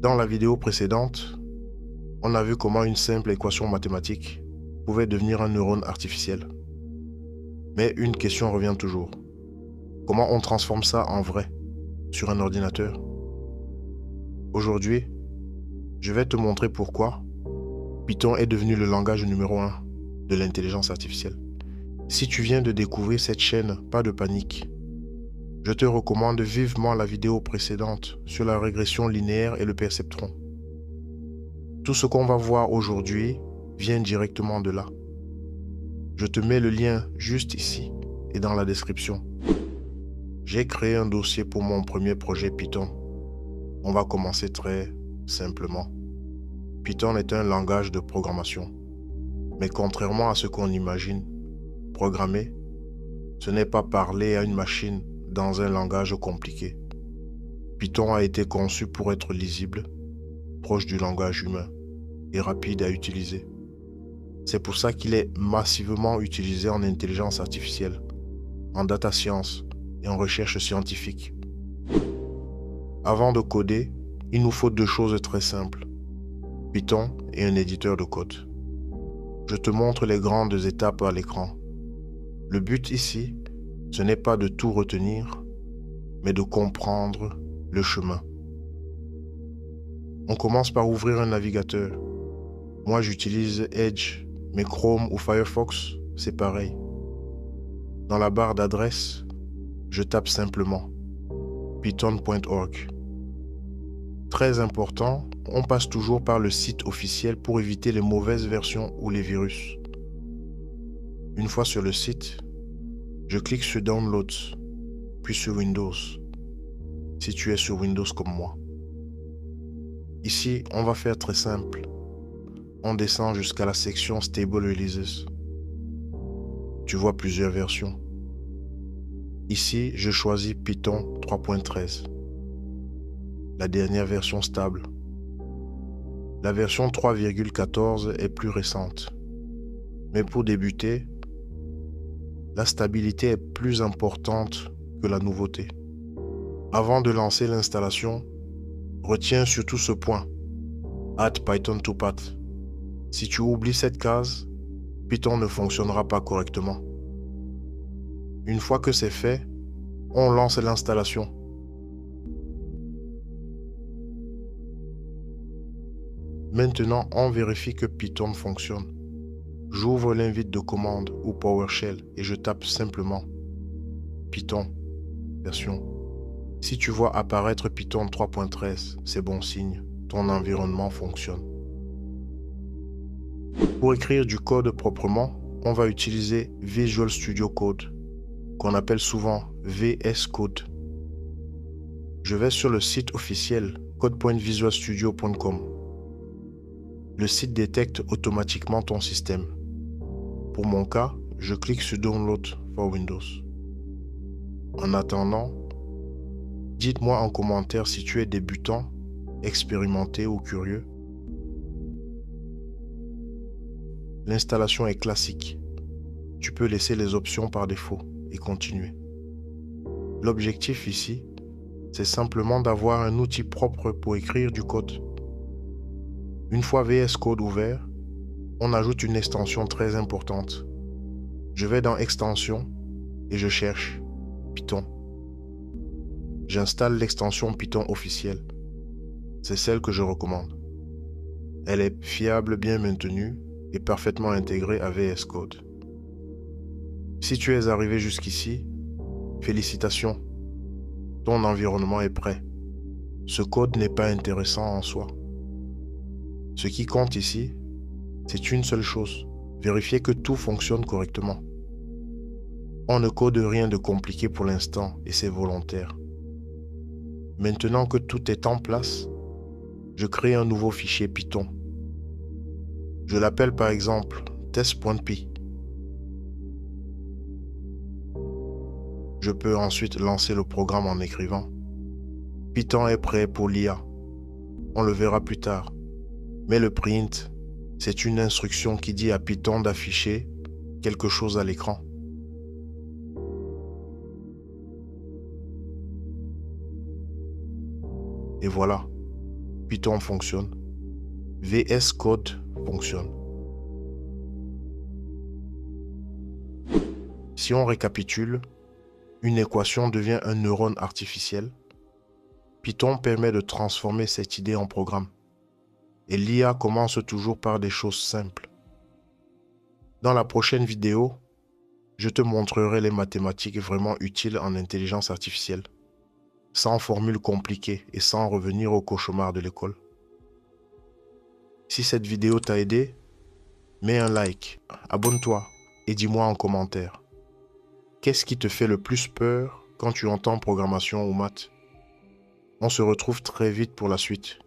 Dans la vidéo précédente, on a vu comment une simple équation mathématique pouvait devenir un neurone artificiel. Mais une question revient toujours. Comment on transforme ça en vrai sur un ordinateur? Aujourd'hui, je vais te montrer pourquoi Python est devenu le langage numéro 1 de l'intelligence artificielle. Si tu viens de découvrir cette chaîne, pas de panique. Je te recommande vivement la vidéo précédente sur la régression linéaire et le perceptron. Tout ce qu'on va voir aujourd'hui vient directement de là. Je te mets le lien juste ici et dans la description. J'ai créé un dossier pour mon premier projet Python. On va commencer très simplement. Python est un langage de programmation. Mais contrairement à ce qu'on imagine, programmer, ce n'est pas parler à une machine dans un langage compliqué. Python a été conçu pour être lisible, proche du langage humain et rapide à utiliser. C'est pour ça qu'il est massivement utilisé en intelligence artificielle, en data science et en recherche scientifique. Avant de coder, il nous faut deux choses très simples: Python et un éditeur de code. Je te montre les grandes étapes à l'écran. Le but ici, ce n'est pas de tout retenir, mais de comprendre le chemin. On commence par ouvrir un navigateur. Moi, j'utilise Edge, mais Chrome ou Firefox, c'est pareil. Dans la barre d'adresse, je tape simplement python.org. Très important, on passe toujours par le site officiel pour éviter les mauvaises versions ou les virus. Une fois sur le site, je clique sur Downloads, puis sur Windows, si tu es sur Windows comme moi. Ici, on va faire très simple. On descend jusqu'à la section Stable Releases. Tu vois plusieurs versions. Ici, je choisis Python 3.13, la dernière version stable. La version 3,14 est plus récente. Mais pour débuter, la stabilité est plus importante que la nouveauté. Avant de lancer l'installation, retiens surtout ce point: Add Python to Path. Si tu oublies cette case, Python ne fonctionnera pas correctement. Une fois que c'est fait, on lance l'installation. Maintenant, on vérifie que Python fonctionne. J'ouvre l'invite de commande ou PowerShell et je tape simplement Python version. Si tu vois apparaître Python 3.13, c'est bon signe, ton environnement fonctionne. Pour écrire du code proprement, on va utiliser Visual Studio Code, qu'on appelle souvent VS Code. Je vais sur le site officiel code.visualstudio.com. Le site détecte automatiquement ton système. Pour mon cas, je clique sur Download for Windows. En attendant, dites-moi en commentaire si tu es débutant, expérimenté ou curieux. L'installation est classique. Tu peux laisser les options par défaut et continuer. L'objectif ici, c'est simplement d'avoir un outil propre pour écrire du code. Une fois VS Code ouvert, on ajoute une extension très importante. Je vais dans Extensions et je cherche Python. J'installe l'extension Python officielle. C'est celle que je recommande. Elle est fiable, bien maintenue et parfaitement intégrée à VS Code. Si tu es arrivé jusqu'ici, félicitations. Ton environnement est prêt. Ce code n'est pas intéressant en soi. Ce qui compte ici, c'est une seule chose: vérifier que tout fonctionne correctement. On ne code rien de compliqué pour l'instant et c'est volontaire. Maintenant que tout est en place, je crée un nouveau fichier Python. Je l'appelle par exemple test.py. Je peux ensuite lancer le programme en écrivant Python est prêt pour l'IA. On le verra plus tard. Mais le print, c'est une instruction qui dit à Python d'afficher quelque chose à l'écran. Et voilà, Python fonctionne. VS Code fonctionne. Si on récapitule, une équation devient un neurone artificiel. Python permet de transformer cette idée en programme. Et l'IA commence toujours par des choses simples. Dans la prochaine vidéo, je te montrerai les mathématiques vraiment utiles en intelligence artificielle, sans formules compliquées et sans revenir au cauchemar de l'école. Si cette vidéo t'a aidé, mets un like, abonne-toi et dis-moi en commentaire. Qu'est-ce qui te fait le plus peur quand tu entends programmation ou maths? On se retrouve très vite pour la suite.